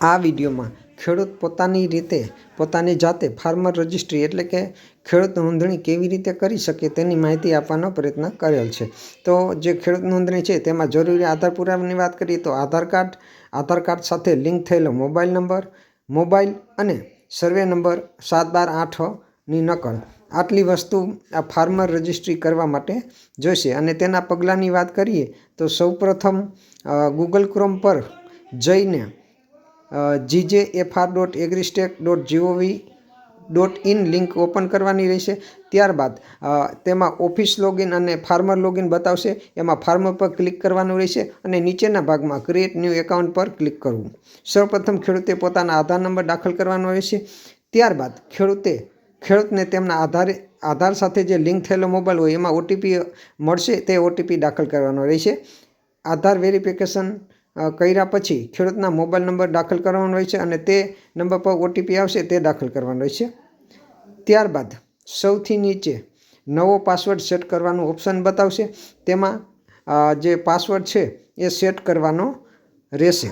આ વિડીયોમાં ખેડૂત પોતાની રીતે પોતાની જાતે ફાર્મર રજિસ્ટ્રી એટલે કે ખેડૂત નોંધણી કેવી રીતે કરી શકે તેની માહિતી આપવાનો પ્રયત્ન કરેલ છે. તો જે ખેડૂત નોંધણી છે તેમાં જરૂરી આધાર પુરાવાની વાત કરીએ તો આધાર કાર્ડ સાથે લિંક થયેલો મોબાઈલ અને સર્વે નંબર 7/12/8ની નકલ. આટલી વસ્તુ આ ફાર્મર રજિસ્ટ્રી કરવા માટે જોઈશે. અને તેના પગલાંની વાત કરીએ તો સૌપ્રથમ ગૂગલ ક્રોમ પર જઈને gjfr.agristek.gov.in લિંક ઓપન કરવાની રહેશે. ત્યારબાદ તેમાં ઓફિસ લોગિન અને ફાર્મર લોગિન બતાવશે. એમાં ફાર્મર પર ક્લિક કરવાનું રહેશે અને નીચેના ભાગમાં ક્રિએટ ન્યૂ એકાઉન્ટ પર ક્લિક કરવું. સૌપ્રથમ ખેડૂતે પોતાના આધાર નંબર દાખલ કરવાનો રહેશે. ત્યારબાદ ખેડૂતને તેમના આધાર સાથે જે લિંક થયેલો મોબાઈલ હોય એમાં ઓટીપી મળશે, તે ઓટીપી દાખલ કરવાનો રહેશે. આધાર વેરિફિકેશન કર્યા પછી ખેડૂતના મોબાઈલ નંબર દાખલ કરવાનો રહેશે અને તે નંબર પર ઓટીપી આવશે તે દાખલ કરવાનો રહેશે. ત્યારબાદ સૌથી નીચે નવો પાસવર્ડ સેટ કરવાનું ઓપ્શન બતાવશે. તેમાં જે પાસવર્ડ છે એ સેટ કરવાનો રહેશે.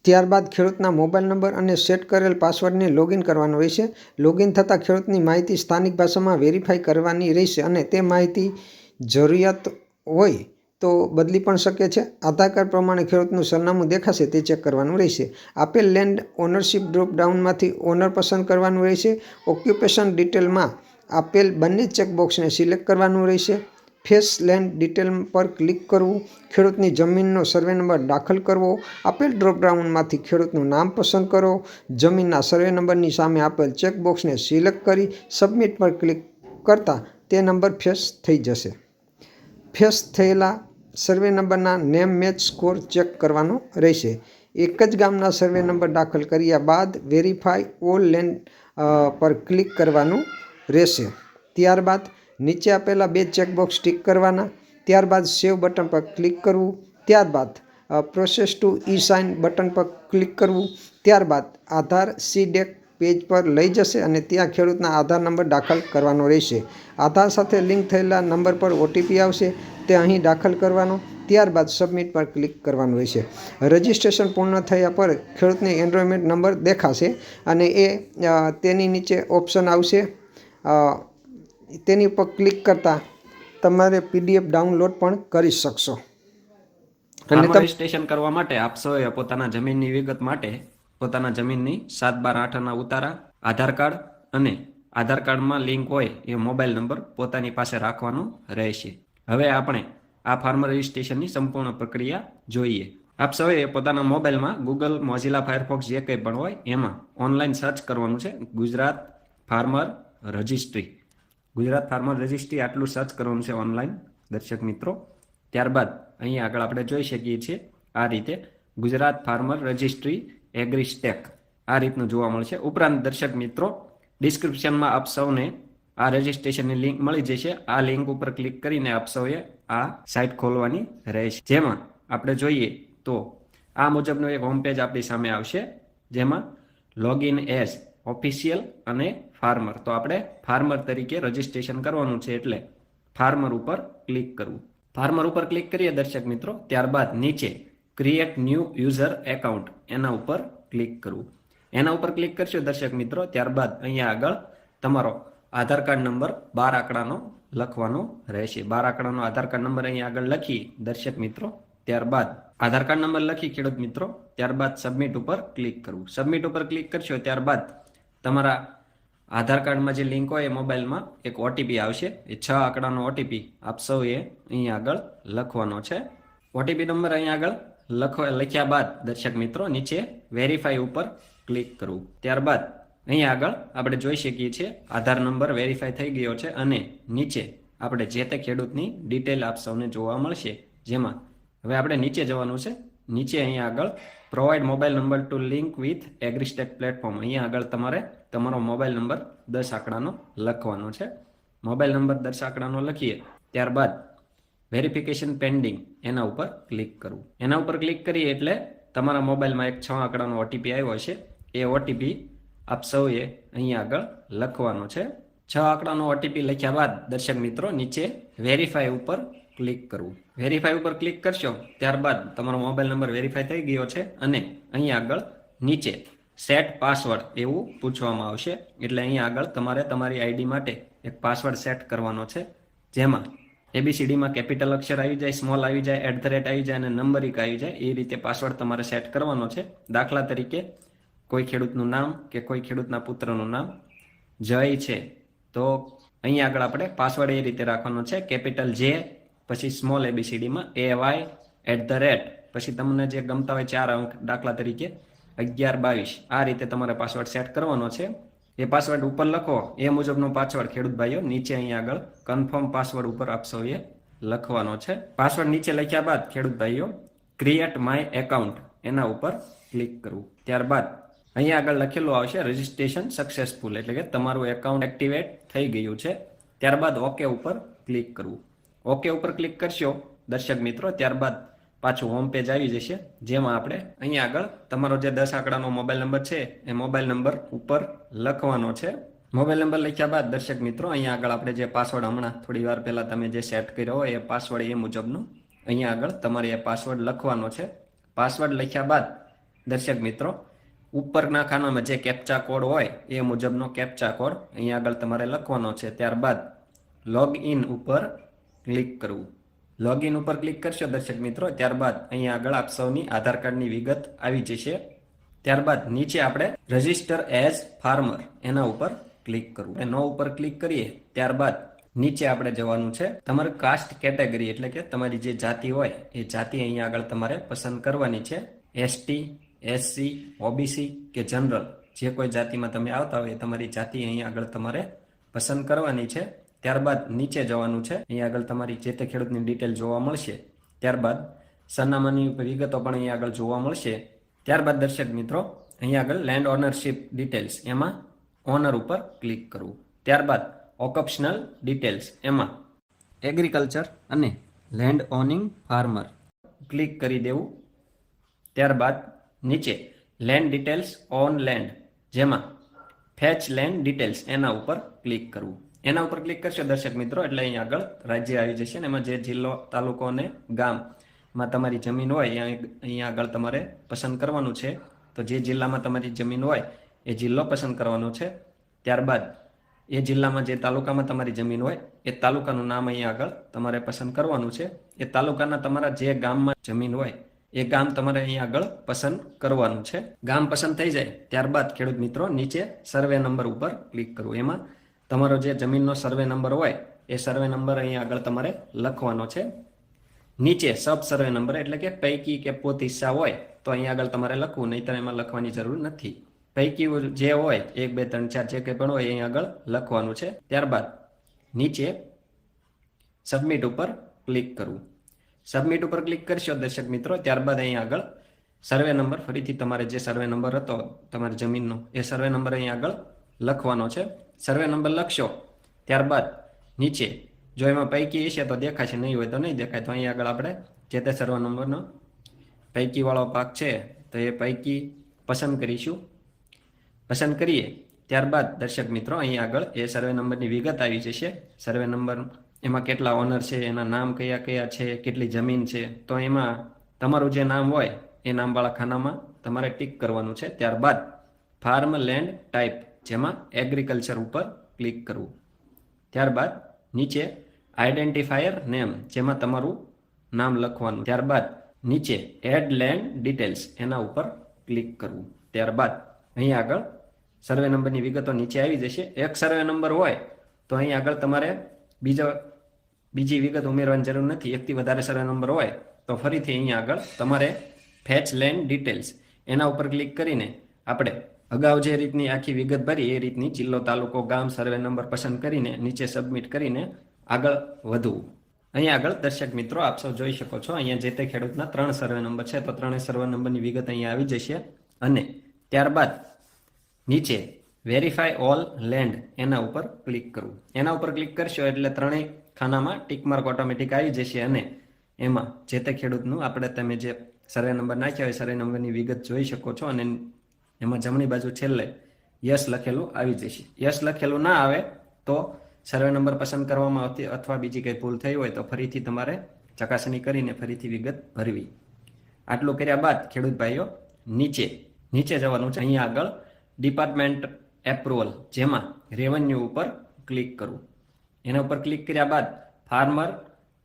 ત્યારબાદ ખેડૂતના મોબાઈલ નંબર અને સેટ કરેલ પાસવર્ડને લોગિન કરવાનો રહેશે. લોગિન થતાં ખેડૂતની માહિતી સ્થાનિક ભાષામાં વેરીફાઈ કરવાની રહેશે અને તે માહિતી જરૂરિયાત હોય તો બદલી પણ શકે છે. આધાર કાર્ડ પ્રમાણે ખેડૂતનું સરનામું દેખાશે તે ચેક કરવાનું રહેશે. આપેલ લેન્ડ ઓનરશિપ ડ્રોપ ડાઉનમાંથી ઓનર પસંદ કરવાનું રહેશે. ઓક્યુપેશન ડિટેલમાં આપેલ બંને ચેકબોક્સને સિલેક્ટ કરવાનું રહેશે. ફેસ લેન્ડ ડિટેલ પર ક્લિક કરવું. ખેડૂતની જમીનનો સર્વે નંબર દાખલ કરવો. આપેલ ડ્રોપડાઉનમાંથી ખેડૂતનું નામ પસંદ કરો. જમીનના સર્વે નંબરની સામે આપેલ ચેકબોક્સને સિલેક્ટ કરી સબમિટ પર ક્લિક કરતાં તે નંબર ફેસ થઈ જશે. ફેસ થયેલા સર્વે નંબરના નેમ મેચ સ્કોર ચેક કરવાનો રહેશે. એક જ ગામના સર્વે નંબર દાખલ કર્યા બાદ વેરીફાઈ ઓલ લેન્ડ પર ક્લિક કરવાનું રહેશે. ત્યારબાદ નીચે આપેલા 2 ચેકબોક્સ ટિક કરવાના. ત્યારબાદ સેવ બટન પર ક્લિક કરવું. ત્યારબાદ process to e sign button પર ક્લિક કરવું. ત્યારબાદ આધાર સીડેક પેજ પર લઈ જશે અને ત્યાં ખેડૂતના આધાર નંબર દાખલ કરવાનો રહેશે. આધાર સાથે લિંક થયેલા નંબર પર ઓટીપી આવશે, તે અહીં દાખલ કરવાનો. ત્યારબાદ સબમિટ પર ક્લિક કરવાનું રહેશે. રજિસ્ટ્રેશન પૂર્ણ થયા પર ખેડૂતને એનરોલમેન્ટ નંબર દેખાશે અને તેની નીચે ઓપ્શન આવશે. તેની ઉપર ક્લિક કરતાં તમારે પીડીએફ ડાઉનલોડ પણ કરી શકશો. રજીસ્ટ્રેશન કરવા માટે આપ સૌએ પોતાના જમીનની વિગત માટે પોતાના જમીનની 7/12/8ના ઉતારા, આધાર કાર્ડ અને આધાર કાર્ડમાં લિંક હોય એ મોબાઈલ નંબર પોતાની પાસે રાખવાનો રહેશે. હવે આપણે આ ફાર્મર રજીસ્ટ્રેશનની સંપૂર્ણ પ્રક્રિયા જોઈએ. આપ સૌએ પોતાના મોબાઈલમાં ગૂગલ, મોઝિલા, ફાયરફોક્સ જે કંઈ પણ હોય એમાં ઓનલાઈન સર્ચ કરવાનું છે. Gujarat farmer registry. Gujarat farmer registry આટલું સર્ચ કરવાનું છે ઓનલાઈન દર્શક મિત્રો. ત્યારબાદ અહીં આગળ આપણે જોઈ શકીએ છીએ આ રીતે ગુજરાત ફાર્મર રજિસ્ટ્રી એગ્રીસ્ટેક આ રીતનું જોવા મળશે. ઉપરાંત દર્શક મિત્રો ડિસ્ક્રિપ્શનમાં આપ સૌને આ રજિસ્ટ્રેશનની લિંક મળી જશે. આ લિંક ઉપર ક્લિક કરીને આપ સૌએ આ સાઇટ ખોલવાની રહેશે. જેમાં આપણે જોઈએ તો આ મુજબનું એક હોમ પેજ આપણી સામે આવશે, જેમાં લોગિન એઝ ઓફિશિયલ અને ફાર્મર. તો આપણે ફાર્મર તરીકે રજિસ્ટ્રેશન કરવાનું છે એટલે ફાર્મર ઉપર ક્લિક કરવું. ફાર્મર ઉપર ક્લિક કરીએ દર્શક મિત્રો. ત્યારબાદ નીચે ક્રિએટ ન્યૂ યુઝર એકાઉન્ટ એના ઉપર ક્લિક કરવું. એના ઉપર ક્લિક કરશો દર્શક મિત્રો, ત્યારબાદ અહીંયા આગળ તમારો આધાર કાર્ડ નંબર 12 આંકડાનો લખવાનો રહેશે. 12 આંકડાનો આધાર કાર્ડ નંબર અહીંયા આગળ લખી દર્શક મિત્રો. ત્યારબાદ આધાર કાર્ડ નંબર લખી ખેડૂત મિત્રો, ત્યારબાદ સબમિટ ઉપર ક્લિક કરવું. સબમિટ ઉપર ક્લિક કરશો ત્યારબાદ તમારા આધાર કાર્ડમાં જે લિંક હોય એ મોબાઈલમાં એક ઓટીપી આવશે. એ 6 આંકડાનો ઓટીપી આપ સૌએ અહીં આગળ લખવાનો છે. ઓટીપી નંબર અહીં આગળ લખ્યા બાદ દર્શક મિત્રો નીચે વેરીફાઈ ઉપર ક્લિક કરવું. ત્યારબાદ અહીં આગળ આપણે જોઈ શકીએ છીએ આધાર નંબર વેરીફાઈ થઈ ગયો છે અને નીચે આપણે જે તે ખેડૂતની ડિટેલ આપ સૌને જોવા મળશે. જેમાં હવે આપણે નીચે જવાનું છે. નીચે અહીં આગળ provide mobile number to link with AgriStack platform, અહીંયા આગળ તમારે તમારો મોબાઈલ નંબર 10 આંકડાનો લખવાનો છે. મોબાઈલ નંબર 10 આંકડાનો લખીએ ત્યારબાદ વેરિફિકેશન પેન્ડિંગ એના ઉપર ક્લિક કરવું. એના ઉપર ક્લિક કરીએ એટલે તમારા મોબાઈલમાં એક 6 આંકડાનો ઓટીપી આવ્યો છે. એ ઓટીપી આપ સૌએ અહીંયા આગળ લખવાનો છે. 6 આંકડાનો ઓટીપી લખ્યા બાદ દર્શક મિત્રો નીચે વેરીફાઈ ઉપર ક્લિક કરવું. વેરીફાઈ ઉપર ક્લિક કરશો ત્યારબાદ તમારો મોબાઈલ નંબર વેરીફાઈ થઈ ગયો છે અને અહીંયા આગળ નીચે સેટ પાસવર્ડ એવું પૂછવામાં આવશે. એટલે અહીંયા આગળ તમારે તમારી આઈડી માટે એક પાસવર્ડ સેટ કરવાનો છે, જેમાં ABCDમાં કેપિટલ અક્ષર આવી જાય, સ્મોલ આવી જાય, @ આવી જાય અને નંબરિક આવી જાય. એ રીતે પાસવર્ડ તમારે સેટ કરવાનો છે. દાખલા તરીકે કોઈ ખેડૂતનું નામ કે કોઈ ખેડૂતના પુત્રનું નામ જય છે, તો અહીંયા આગળ આપણે પાસવર્ડ એ રીતે રાખવાનો છે, કેપિટલ J, પછી સ્મોલ ABCDમાં AY, @ પછી તમને જે ગમતા હોય 4 અંક, દાખલા તરીકે 1122. આ રીતે તમારે પાસવર્ડ સેટ કરવાનો છે. એ પાસવર્ડ ઉપર લખો એ મુજબનો પાસવર્ડ ખેડૂત ભાઈઓ નીચે અહીંયા આગળ કન્ફર્મ પાસવર્ડ ઉપર આપશો એ લખવાનો છે. પાસવર્ડ નીચે લખ્યા બાદ ખેડૂત ભાઈઓ ક્રિએટ માય એકાઉન્ટ એના ઉપર ક્લિક કરવું. ત્યારબાદ અહીંયા આગળ લખેલું આવશે રજિસ્ટ્રેશન સક્સેસફુલ, એટલે કે તમારું એકાઉન્ટ એક્ટિવેટ થઈ ગયું છે. ત્યારબાદ ઓકે ઉપર ક્લિક કરવું. ઓકે ઉપર ક્લિક કરશો દર્શક મિત્રો, ત્યારબાદ પાછું હોમ પેજ આવી જશે, જેમાં આપણે અહીંયા આગળ તમારો જે 10 આંકડાનો મોબાઈલ નંબર છે એ મોબાઈલ નંબર ઉપર લખવાનો છે. મોબાઈલ નંબર લખ્યા બાદ દર્શક મિત્રો અહીંયા આગળ આપણે જે પાસવર્ડ હમણાં થોડી વાર પહેલા તમે જે સેટ કર્યો હોય એ પાસવર્ડ એ મુજબનો અહીંયા આગળ તમારે એ પાસવર્ડ લખવાનો છે. પાસવર્ડ લખ્યા બાદ દર્શક મિત્રો ઉપરના ખાનામાં જે કેપ્ચા કોડ હોય એ મુજબનો કેપ્ચા કોડ અહીંયા આગળ તમારે લખવાનો છે. ત્યારબાદ લોગ ઇન ઉપર ક્લિક કરવું. લોગિન ઉપર ક્લિક કરશો દર્શક મિત્રો, ત્યારબાદ અહીંયા આગળ આપ સૌની આધાર કાર્ડની વિગત આવી જશે. ત્યારબાદ નીચે આપણે રજિસ્ટર એઝ ફાર્મર એના ઉપર ક્લિક કરવું. નો ઉપર ક્લિક કરીએ ત્યારબાદ નીચે આપણે જવાનું છે તમારે કાસ્ટ કેટેગરી, એટલે કે તમારી જે જાતિ હોય એ જાતિ અહીંયા આગળ તમારે પસંદ કરવાની છે. ST, SC, OBC કે જનરલ, જે કોઈ જાતિમાં તમે આવતા હોય તમારી જાતિ અહીંયા આગળ તમારે પસંદ કરવાની છે. ત્યારબાદ નીચે જવાનું છે, અહીંયા આગળ તમારી જે તે ખેડૂતની ડિટેલ જોવા મળશે. ત્યારબાદ સરનામાની વિગતો પણ અહીંયા આગળ જોવા મળશે. ત્યારબાદ દર્શક મિત્રો અહીંયા આગળ લેન્ડ ઓનરશિપ ડિટેલ્સ એમાં ઓનર ઉપર ક્લિક કરવું. ત્યારબાદ ઓક્યુપેશનલ ડિટેલ્સ એમાં એગ્રીકલ્ચર અને લેન્ડ ઓનિંગ ફાર્મર ક્લિક કરી દેવું. ત્યારબાદ નીચે લેન્ડ ડિટેલ્સ ઓન લેન્ડ, જેમાં ફેચ લેન્ડ ડિટેલ્સ એના ઉપર ક્લિક કરવું. એના ઉપર ક્લિક કરશો દર્શક મિત્રો એટલે અહીંયા આગળ રાજ્ય આવી જશે ને એમાં જે જિલ્લો, તાલુકો અને ગામમાં તમારી જમીન હોય અહીંયા આગળ તમારે પસંદ કરવાનું છે. તો જે જિલ્લામાં તમારી જમીન હોય એ જિલ્લો પસંદ કરવાનો છે. ત્યારબાદ એ જિલ્લામાં જે તાલુકામાં તમારી જમીન હોય એ તાલુકાનું નામ અહીંયા આગળ તમારે પસંદ કરવાનું છે. એ તાલુકાના તમારા જે ગામમાં જમીન હોય એ ગામ તમારે અહીંયા આગળ પસંદ કરવાનું છે. ગામ પસંદ થઈ જાય ત્યારબાદ ખેડૂત મિત્રો નીચે સર્વે નંબર ઉપર ક્લિક કરવું. એમાં તમારો જે જમીનનો સર્વે નંબર હોય એ સર્વે નંબર અહીંયા આગળ તમારે લખવાનો છે. નીચે સબ સર્વે નંબર એટલે કે પૈકી કે પોત હિસ્સા હોય તો અહીંયા આગળ તમારે લખવું, નહીંતર એમાં લખવાની જરૂર નથી. પૈકી જે હોય 1, 2, 3, 4 જે કંઈ પણ હોય અહીંયા આગળ લખવાનું છે. ત્યારબાદ નીચે સબમિટ ઉપર ક્લિક કરવું. સબમિટ ઉપર ક્લિક કરશો દર્શક મિત્રો, ત્યારબાદ અહીંયા આગળ સર્વે નંબર, ફરીથી તમારે જે સર્વે નંબર હતો તમારી જમીનનો એ સર્વે નંબર અહીંયા આગળ લખવાનો છે. સર્વે નંબર લખશો ત્યારબાદ નીચે જો એમાં પૈકી હશે તો દેખાશે, નહીં હોય તો નહીં દેખાય. તો અહીંયા આગળ આપણે જે તે સર્વે નંબરનો પૈકીવાળો ભાગ છે તો એ પૈકી પસંદ કરીશું. પસંદ કરીએ ત્યારબાદ દર્શક મિત્રો અહીંયા આગળ એ સર્વે નંબરની વિગત આવી જશે. સર્વે નંબર એમાં કેટલા ઓનર છે, એના નામ કયા કયા છે, કેટલી જમીન છે, તો એમાં તમારું જે નામ હોય એ નામવાળા ખાનામાં તમારે ટીક કરવાનું છે. ત્યારબાદ ફાર્મ લેન્ડ ટાઈપ, જેમાં એગ્રીકલ્ચર ઉપર ક્લિક કરવું. ત્યારબાદ નીચે આઈડેન્ટિફાયર નેમ, જેમાં તમારું નામ લખવાનું. ત્યારબાદ નીચે એડ લેન્ડ ડિટેલ્સ એના ઉપર ક્લિક કરવું. ત્યારબાદ અહીંયા આગળ સર્વે નંબરની વિગતો નીચે આવી જશે. એક સર્વે નંબર હોય તો અહીંયા આગળ તમારે બીજી વિગત ઉમેરવાની જરૂર નથી. એકથી વધારે સર્વે નંબર હોય તો ફરીથી અહીંયા આગળ તમારે ફેચ લેન્ડ ડિટેલ્સ એના ઉપર ક્લિક કરીને આપણે અગાઉ જે રીતની આખી વિગત ભરી એ રીતની જિલ્લો, તાલુકો, ગામ, સર્વે નંબર પસંદ કરીને નીચે સબમિટ કરીને આગળ વધવું. અહીંયા આગળ દર્શક મિત્રો આપ સૌ જોઈ શકો છો, અહીંયા જે તે ખેડૂતના 3 સર્વે નંબર છે તો 3 સર્વે નંબરની વિગત અહીંયા આવી જશે. અને ત્યારબાદ નીચે વેરીફાઈ ઓલ લેન્ડ એના ઉપર ક્લિક કરવું. એના ઉપર ક્લિક કરશો એટલે 3 ખાનામાં ટીક માર્ક ઓટોમેટિક આવી જશે અને એમાં જે તે ખેડૂતનું આપણે તમે જે સર્વે નંબર નાખ્યા હોય સર્વે નંબરની વિગત જોઈ શકો છો. અને એમાં જમણી બાજુ છેલ્લે યસ લખેલું આવી જશે. યસ લખેલું ના આવે તો સર્વે નંબર પસંદ કરવામાં આવતી અથવા બીજી કંઈ ભૂલ થઈ હોય તો ફરીથી તમારે ચકાસણી કરીને ફરીથી વિગત ભરવી. આટલું કર્યા બાદ ખેડૂત ભાઈઓ નીચે જવાનું છે. અહીંયા આગળ ડિપાર્ટમેન્ટ એપ્રુવલ, જેમાં રેવન્યુ ઉપર ક્લિક કરવું. એના ઉપર ક્લિક કર્યા બાદ ફાર્મર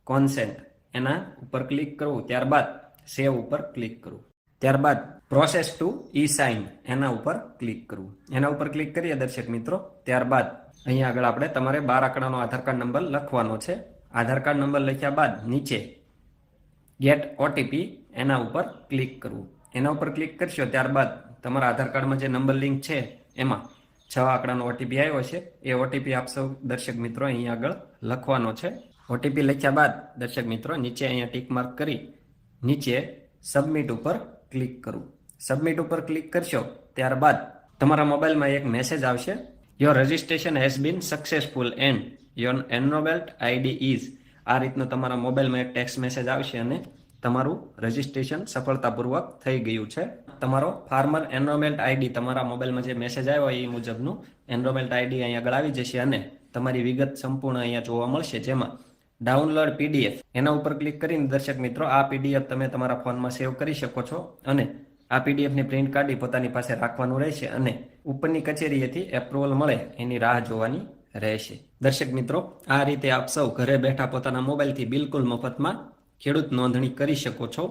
કોન્સેન્ટ એના ઉપર ક્લિક કરવું. ત્યારબાદ સેવ ઉપર ક્લિક કરવું. ત્યારબાદ પ્રોસેસ ટુ ઈ સાઇન એના ઉપર ક્લિક કરવું. એના ઉપર ક્લિક કરીએ દર્શક મિત્રો. ત્યારબાદ અહીંયા આગળ આપણે તમારે 12 આંકડાનો આધાર કાર્ડ નંબર લખવાનો છે. આધાર કાર્ડ નંબર લખ્યા બાદ નીચે ગેટ ઓટીપી એના ઉપર ક્લિક કરવું. એના ઉપર ક્લિક કરશો ત્યારબાદ તમારા આધાર કાર્ડમાં જે નંબર લિંક છે એમાં 6 આંકડાનો ઓટીપી આવ્યો છે. એ ઓટીપી આપ સૌ દર્શક મિત્રો અહીંયા આગળ લખવાનો છે. ઓટીપી લખ્યા બાદ દર્શક મિત્રો નીચે અહીંયા ટીક માર્ક કરી નીચે સબમિટ ઉપર ક્લિક કરવું. સબમિટ ઉપર ક્લિક કરશો ત્યારબાદ તમારા મોબાઈલમાં એક મેસેજ આવશે, your registration has been successful and your enrolment ID is. આ રીતનો તમારા મોબાઈલમાં એક ટેક્સ્ટ મેસેજ આવશે અને તમારું રજિસ્ટ્રેશન સફળતાપૂર્વક થઈ ગયું છે. તમારો ફાર્મર એનરોલમેન્ટ આઈડી તમારા મોબાઈલમાં જે મેસેજ આવ્યો એ મુજબનું એનરોલમેન્ટ આઈડી અહીં આગળ આવી જશે અને તમારી વિગત સંપૂર્ણ અહીંયા જોવા મળશે. જેમાં ડાઉનલોડ પીડીએફ એના ઉપર ક્લિક કરીને દર્શક મિત્રો આ પીડીએફ તમે તમારા ફોનમાં સેવ કરી શકો છો અને આ પીડીએફની પ્રિન્ટ કાઢી પોતાની પાસે રાખવાનું રહેશે અને ઉપરની કચેરીએથી એપ્રુવલ મળે એની રાહ જોવાની રહેશે. દર્શક મિત્રો, આ રીતે આપ સૌ ઘરે બેઠા પોતાના મોબાઈલથી બિલકુલ મફતમાં ખેડૂત નોંધણી કરી શકો છો.